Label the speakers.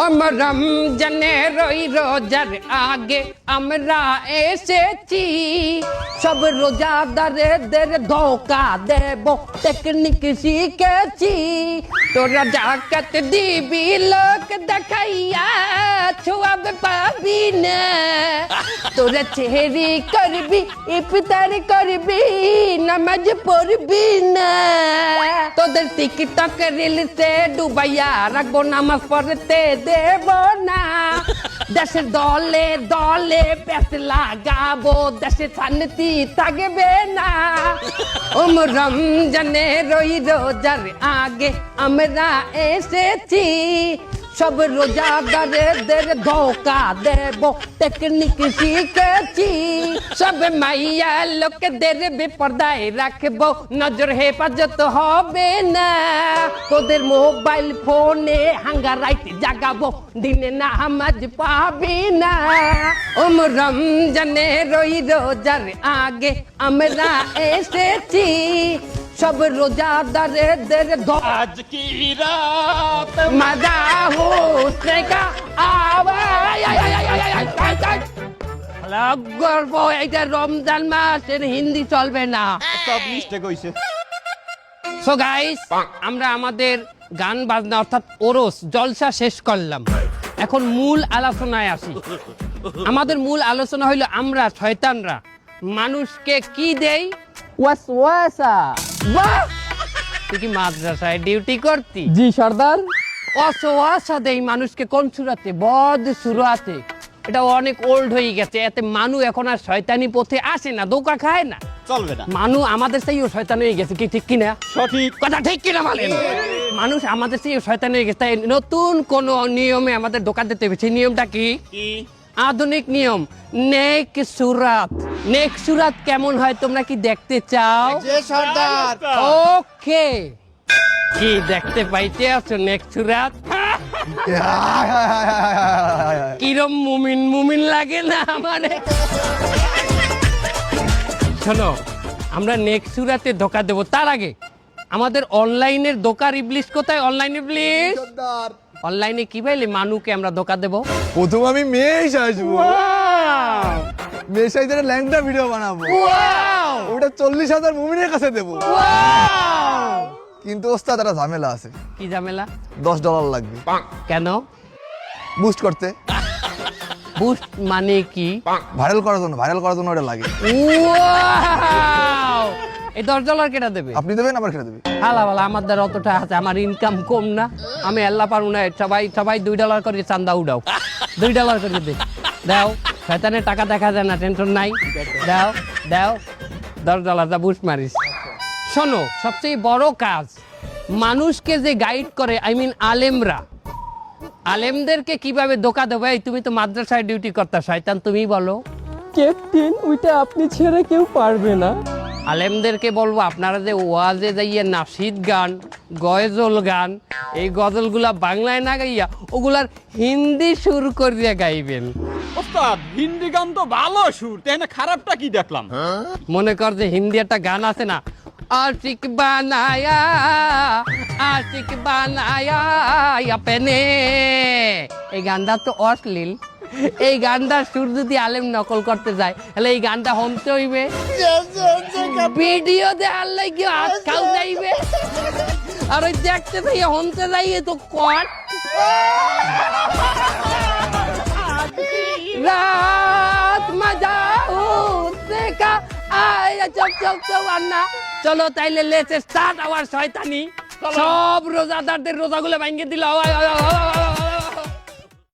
Speaker 1: আমরা রমজানের ওই রোজার আগে আমরা এসেছি, সব রোজাদারদের ধোকা দেব টেকনিক শিখেছি। তোরা জাকাত দিবি লোক দেখাইয়া ছোয়াব পাবি না, তোরা চেহারি করবি ইফতার করবি নামাজ পড়বি না, তোদের টিকটক রিলসে ডুবাইয়া রাখবো নামাজ পড়তে দেব না। দেশের দলে দলে প্যাস লাগাবো, দেশে শান্তি থাকবে না। রমজানের ওই রোজার আগে আমরা এসেছি, সব রোজাদারদের ধোকা দেব টেকনিক শিখেছি। সব মাইয়া লোকদের বেপরদায় রাখবো, নজর হেফাজত হবে না। তোদের মোবাইল ফোনে হাঙ্গা রাইতে জাগাবো, দিনে নামাজ পাবি না। রমজানের ওই রোজার আগে আমরা এসেছি, সব রোজাদারদের
Speaker 2: আজ কি রাত
Speaker 1: মজা হোসনে কা আওয়াজ। গর্ব, এটা রমজান মাস, এর হিন্দি চলবে না।
Speaker 2: সব মিস্টেক হইছে।
Speaker 1: সো গাইস, আমরা আমাদের গান বাজনা অর্থাৎ ওরস জলসা শেষ করলাম। এখন মূল আলোচনায় আসি। আমাদের মূল আলোচনা হইলো আমরা শয়তানরা মানুষকে কি দেই? ওয়াসওয়াসা। বাহ, তুই কি মাদ্রাসায় ডিউটি করতি?
Speaker 3: জি সর্দার।
Speaker 1: ওয়াসওয়াসা দেই মানুষকে কোন সুরাতে? বদ সুরাতে। এটা অনেক ওল্ড হয়ে গেছে, এতে মানুষ এখন আর শয়তানি পথে আসে না, ধোঁকা খায় না।
Speaker 2: চলবে না।
Speaker 1: মানুষ আমাদের চেয়েও শয়তান হয়ে গেছে, কি ঠিক কিনা?
Speaker 2: সঠিক
Speaker 1: কথা ঠিক কিনা বলেন? মানুষ আমাদের চেয়েও শয়তান হয়ে গেছে, তাই নতুন কোন নিয়মে আমাদের ধোঁকা দিতে হবে। সেই নিয়মটা কি?
Speaker 2: কি?
Speaker 1: আধুনিক নিয়ম, নেক সুরাত। নেক সুরাত কেমন হয় তোমরা কি দেখতে চাও?
Speaker 2: যে সর্দার।
Speaker 1: ওকে, কি দেখতে পাইতে আছো নেক সুরাত? কিরম মুমিন মুমিন লাগে না আমারে? শোনো, আমরা নেক্সট সুরাতে ধোকা দেবো। তার আগে আমাদের অনলাইনের ধোকার ইবলিশ কোথায়? অনলাইন ইবলিশ অনলাইনে কি পাইলে মানুষকে আমরা ধোকা দেবো?
Speaker 3: প্রথম আমি মেশ আসবো, মেশ আইতে ল্যাংটা ভিডিও বানাবো, ওটা 40,000 মুমিনের কাছে দেবো। কিন্তু ওস্তাদ একটা ঝামেলা আছে।
Speaker 1: কি ঝামেলা?
Speaker 3: $10 লাগবে।
Speaker 1: কেন?
Speaker 3: বুস্ট করতে।
Speaker 1: বুস্ট মানে কি?
Speaker 3: ভাইরাল করার জন্য ওটা লাগে।
Speaker 1: Wow! এই $10 কেটা দেবে?
Speaker 3: আপনি দেবেন, আবার কেটে দেবে।
Speaker 1: হালা বালা, আমার দ্বারা অতটা আছে, আমার ইনকাম কম না, আমি আল্লাহ পারবো না। সবাই $2 করে চান্দা উঠাও, $2 করে দাও। শয়তানের টাকা দেখা যায় না, টেনশন নাই, দাও $10 দা বুস্ট মারিস। শোনো, সবচেয়ে বড় কাজ মানুষকে যে গাইড করে, আই মিন আলেমরা, আলেমদেরকে কিভাবে ধোকা দেবে? তুমি তো মাদ্রাসায় ডিউটি করতে, শয়তান তুমি বলো।
Speaker 4: ক্যাপ্টেন, ওইটা আপনি ছেড়ে কেউ পারবে না।
Speaker 1: আলেমদেরকে বলবো আপনারা যে ওয়াজে যাইয়ে নাশিদ গান, গজল গান, এই গজলগুলা বাংলায় না গাইয়া ওগুলার হিন্দি সুর করিয়া গাইবেন।
Speaker 2: ওস্তাদ, হিন্দি গান তো ভালো সুর, তাই না? খারাপটা কি দেখলাম?
Speaker 1: মনে কর যে হিন্দি একটা গান আছে না, আশিক বানায়া আপনে, এই গানটা তো অশ্লীল। এই গানটার সুর যদি আলেম নকল করতে যায়, তাহলে এই গানটা হমতে হইবে, ভিডিও দেওয়ার লাগে আজকাল যাইবে, আর ওই দেখতে যাই হমতে যাইয়ে তো কট রাত মজা কা আয়া চপ আন্না। চলো তাইলে লেটস স্টার্ট আওয়ার শয়তানি। সব রোজাদারদের রোজাগুলো ভাঙিয়ে দিল।